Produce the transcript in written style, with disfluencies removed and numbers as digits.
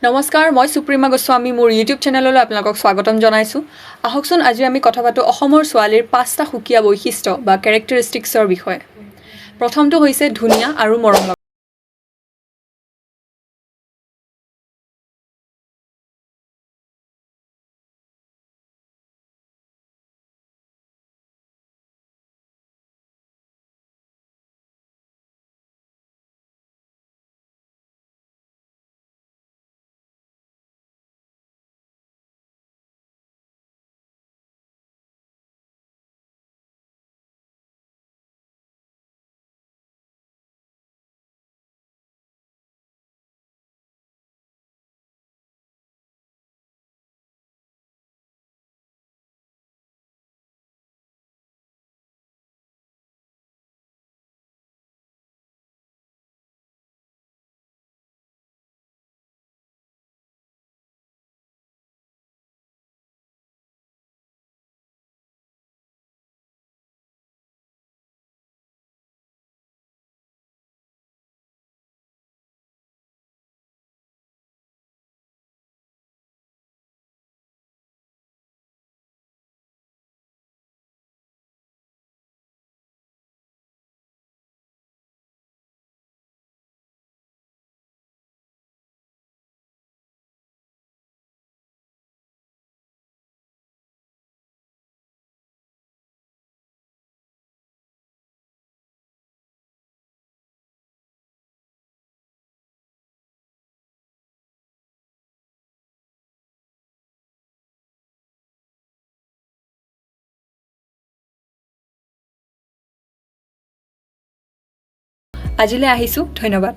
নমস্কাৰ, মই সুপ্ৰিমা গোস্বামী মোৰ ইউটিউব চেনেললৈ আপোনালোকক স্বাগতম জনাইছোঁ। আহকচোন আজি আমি কথা পাতোঁ অসমৰ ছোৱালীৰ 5টা সুকীয়া বৈশিষ্ট্য বা কেৰেক্টাৰিষ্টিক্সৰ বিষয়ে। প্ৰথমটো হৈছে ধুনীয়া আৰু মৰম লগা। আজিলৈ আহিছোঁ, ধন্যবাদ।